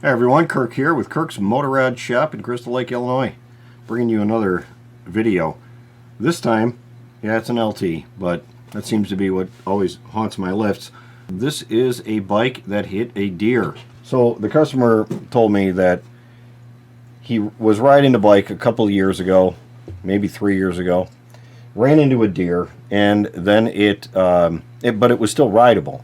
Hey everyone, Kirk here with Kirk's Motorrad shop in Crystal Lake, Illinois. Bringing you another video. This time, yeah, it's an LT, but that seems to be what always haunts my lifts. This is a bike that hit a deer. So the customer told me that he was riding the bike a couple of years ago, maybe 3 years ago, ran into a deer, and then but it was still rideable.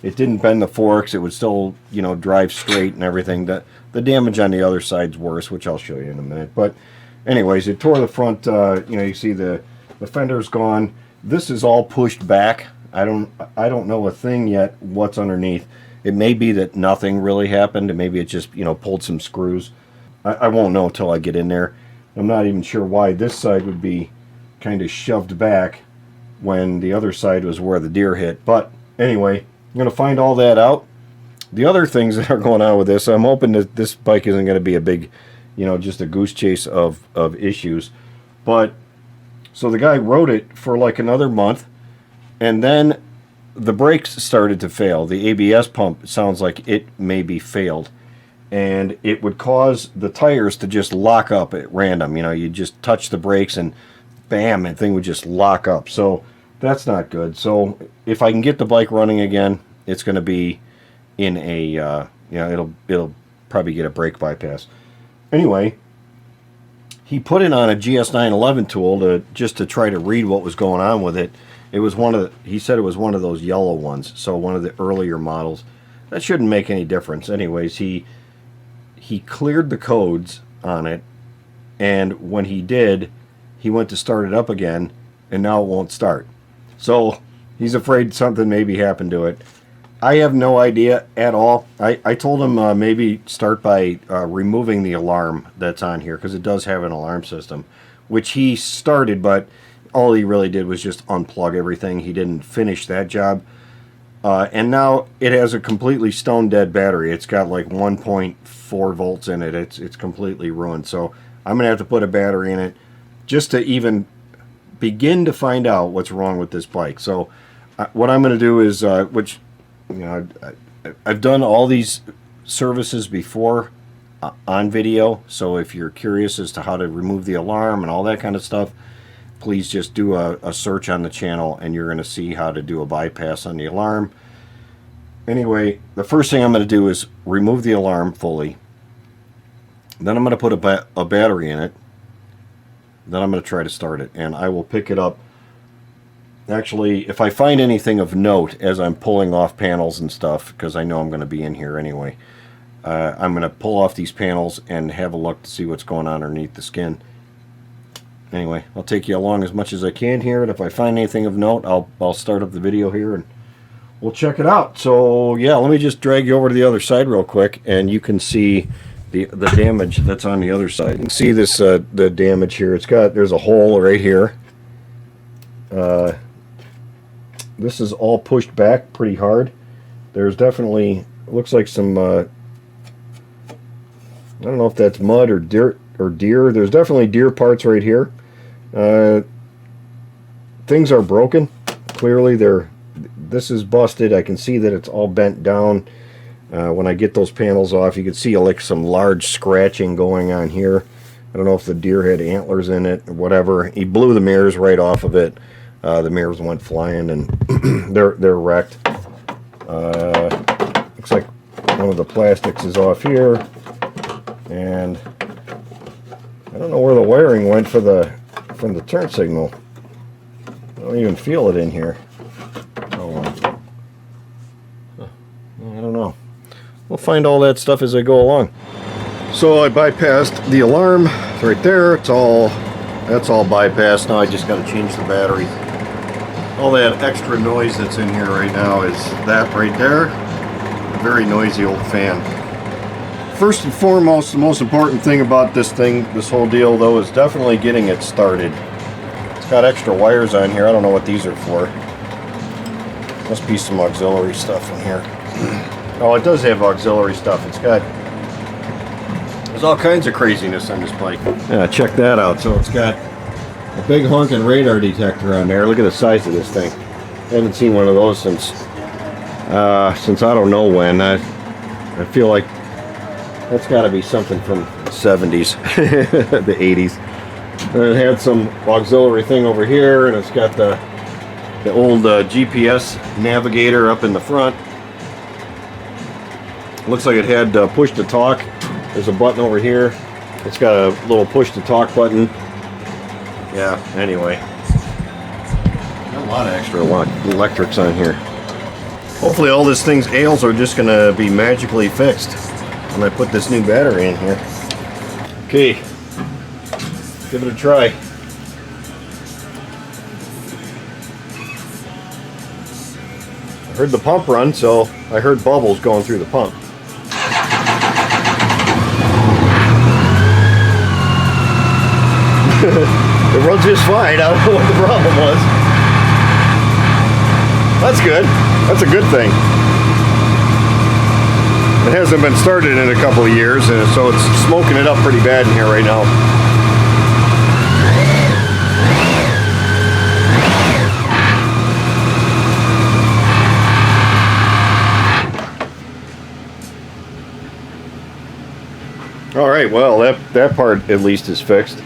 It didn't bend the forks. It would still, drive straight and everything. The damage on the other side's worse, which I'll show you in a minute. But anyways, it tore the front. You see the fender's gone. This is all pushed back. I don't know a thing yet what's underneath. It may be that nothing really happened, and maybe it just pulled some screws. I won't know until I get in there. I'm not even sure why this side would be kind of shoved back when the other side was where the deer hit. But anyway, I'm going to find all that out. The other things that are going on with this, I'm hoping that this bike isn't going to be a big, just a goose chase of issues. But, so the guy rode it for like another month, and then the brakes started to fail. The ABS pump sounds like it may be failed. And it would cause the tires to just lock up at random. You just touch the brakes and bam, that thing would just lock up. So that's not good. So if I can get the bike running again, it's going to be in a, it'll probably get a brake bypass. Anyway, he put it on a GS911 tool just to try to read what was going on with it. It was he said it was one of those yellow ones, so one of the earlier models. That shouldn't make any difference. Anyways, he cleared the codes on it, and when he did, he went to start it up again, and now it won't start. So he's afraid something maybe happened to it. I have no idea at all. I told him maybe start by removing the alarm that's on here, because it does have an alarm system, which he started, but all he really did was just unplug everything. He didn't finish that job. And now it has a completely stone dead battery. It's got like 1.4 volts in it. It's completely ruined. So I'm going to have to put a battery in it just to even begin to find out what's wrong with this bike. So what I'm going to do is, I've done all these services before on video. So if you're curious as to how to remove the alarm and all that kind of stuff, please just do a search on the channel, and you're going to see how to do a bypass on the alarm. Anyway, the first thing I'm going to do is remove the alarm fully. Then I'm going to put a battery in it. Then I'm going to try to start it, and I will pick it up. Actually, if I find anything of note as I'm pulling off panels and stuff, because I know I'm going to be in here anyway, I'm going to pull off these panels and have a look to see what's going on underneath the skin. Anyway, I'll take you along as much as I can here, and if I find anything of note, I'll start up the video here and we'll check it out. So yeah, let me just drag you over to the other side real quick, and you can see the damage that's on the other side. You can see this the damage here. There's a hole right here. This is all pushed back pretty hard. There's definitely, looks like some I don't know if that's mud or dirt or deer. There's definitely deer parts right here. Things are broken. Clearly this is busted. I can see that it's all bent down. When I get those panels off, you can see like some large scratching going on here. I don't know if the deer had antlers in it or whatever. He blew the mirrors right off of it. The mirrors went flying, and they're wrecked. Looks like one of the plastics is off here, and I don't know where the wiring went from the turn signal. I don't even feel it in here. Oh, I don't know. We'll find all that stuff as I go along. So I bypassed the alarm. It's right there. That's all bypassed. Now I just got to change the battery. All that extra noise that's in here right now is that right there. A very noisy old fan. First and foremost, the most important thing about this whole deal though, is definitely getting it started. It's got extra wires on here. I don't know what these are for. Must be some auxiliary stuff in here. Oh, it does have auxiliary stuff. There's all kinds of craziness on this bike. Yeah, check that out. So it's got a big honking radar detector on there. Look at the size of this thing. I haven't seen one of those since I don't know when. I feel like That's got to be something from the 70s, the 80s. And it had some auxiliary thing over here, and it's got the old GPS navigator up in the front. Looks like it had push to talk. There's a button over here. It's got a little push to talk button. Yeah, anyway. Got a lot of extra electrics on here. Hopefully all this thing's ails are just going to be magically fixed when I put this new battery in here. Okay, give it a try. I heard the pump run, so I heard bubbles going through the pump. It runs just fine. I don't know what the problem was. That's good. That's a good thing. It hasn't been started in a couple of years, and so it's smoking it up pretty bad in here right now. All right, well, that part at least is fixed.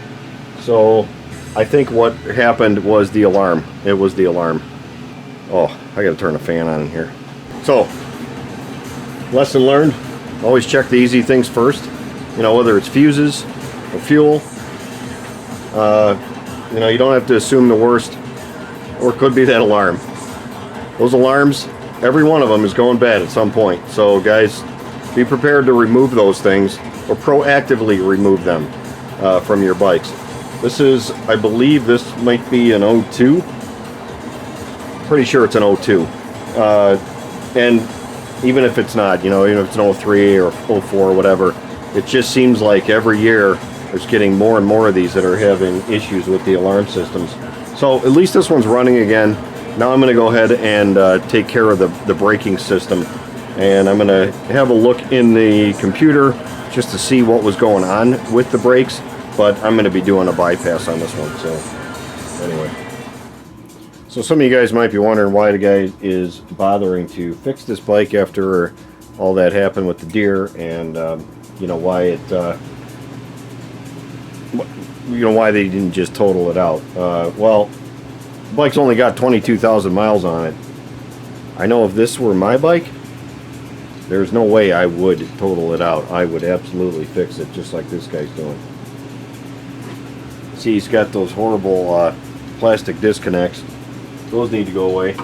So I think what happened was the alarm. It was the alarm. Oh, I gotta turn the fan on in here. So, lesson learned, always check the easy things first. You know, whether it's fuses or fuel. You know, you don't have to assume the worst, or it could be that alarm. Those alarms, every one of them is going bad at some point. So guys, be prepared to remove those things, or proactively remove them from your bikes. This is, I believe this might be an 02. Pretty sure it's an 02. And even if it's not, you know, even if it's an 03 or 04 or whatever, it just seems like every year there's getting more and more of these that are having issues with the alarm systems. So at least this one's running again. Now I'm going to go ahead and take care of the braking system. And I'm going to have a look in the computer just to see what was going on with the brakes. But I'm going to be doing a bypass on this one. So anyway. So some of you guys might be wondering why the guy is bothering to fix this bike after all that happened with the deer, and you know, why it why they didn't just total it out. Well, the bike's only got 22,000 miles on it. I know if this were my bike, there's no way I would total it out. I would absolutely fix it just like this guy's doing. See, he's got those horrible plastic disconnects. Those need to go away.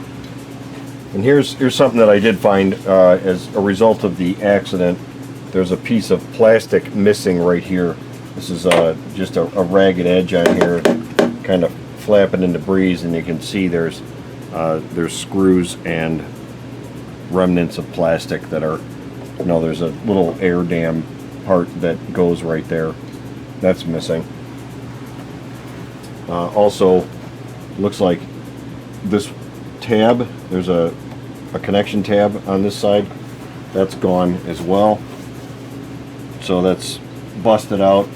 And here's something that I did find as a result of the accident. There's a piece of plastic missing right here. This is just a ragged edge on here, kind of flapping in the breeze, and you can see there's screws and remnants of plastic that are, you know, there's a little air dam part that goes right there. That's missing. Also, looks like this tab, there's a connection tab on this side, that's gone as well. So that's busted out.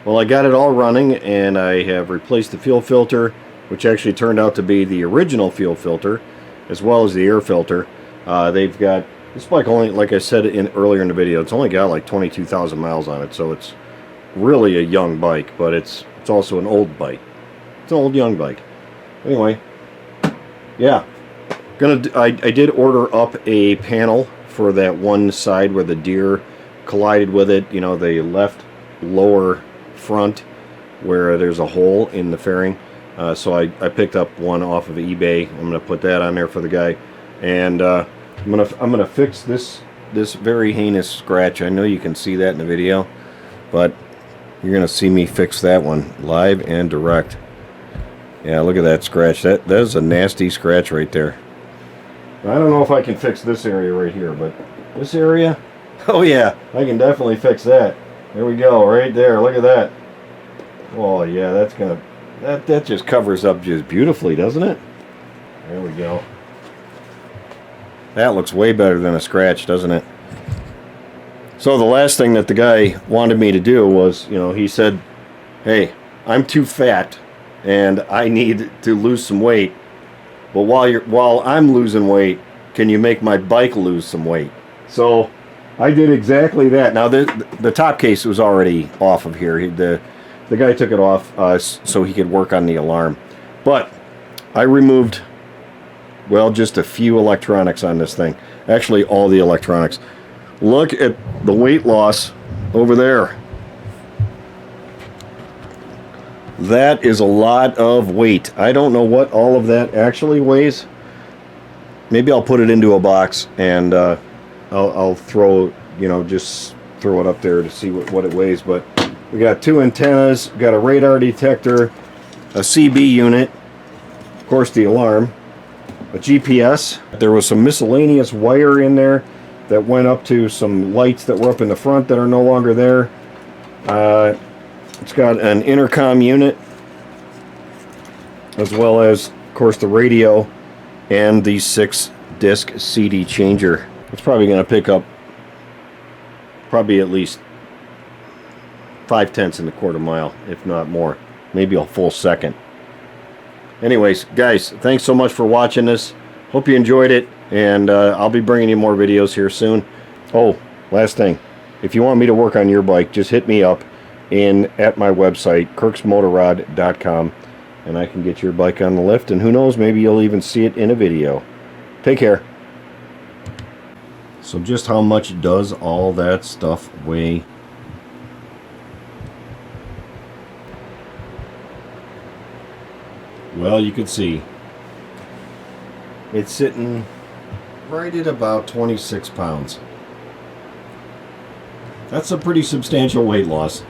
Well, I got it all running, and I have replaced the fuel filter, which actually turned out to be the original fuel filter, as well as the air filter. They've got, this bike only, like I said earlier in the video, it's only got like 22,000 miles on it, so it's really a young bike, but it's also an old bike. It's an old young bike. Anyway, yeah, I did order up a panel for that one side where the deer collided with it. You know, the left lower front where there's a hole in the fairing. So I picked up one off of eBay. I'm gonna put that on there for the guy, and I'm gonna fix this very heinous scratch. I know you can see that in the video, but you're gonna see me fix that one live and direct. Yeah, look at that scratch. That is a nasty scratch right there. I don't know if I can fix this area right here, but this area, oh yeah, I can definitely fix that. There we go, right there. Look at that. Oh yeah, that's gonna, that just covers up just beautifully, doesn't it? There we go. That looks way better than a scratch, doesn't it? So the last thing that the guy wanted me to do was, you know, he said, hey, I'm too fat and I need to lose some weight, but while I'm losing weight, can you make my bike lose some weight? So I did exactly that. Now the top case was already off of here. The guy took it off so he could work on the alarm. But I removed, well, just a few electronics on this thing. Actually, all the electronics. Look at the weight loss over there. That is a lot of weight. I don't know what all of that actually weighs. Maybe I'll put it into a box and I'll throw, just throw it up there to see what it weighs. But we got 2 antennas, got a radar detector, a CB unit, of course the alarm, a GPS. There was some miscellaneous wire in there that went up to some lights that were up in the front that are no longer there. It's got an intercom unit, as well as, of course, the radio and the 6-disc CD changer. It's probably going to pick up probably at least 5/10 in the quarter mile, if not more. Maybe a full second. Anyways, guys, thanks so much for watching this. Hope you enjoyed it, and I'll be bringing you more videos here soon. Oh, last thing. If you want me to work on your bike, just hit me up at my website, kirksmotorrad.com, and I can get your bike on the lift, and who knows, maybe you'll even see it in a video. Take care. So just how much does all that stuff weigh? Well, you can see it's sitting right at about 26 pounds. That's a pretty substantial weight loss.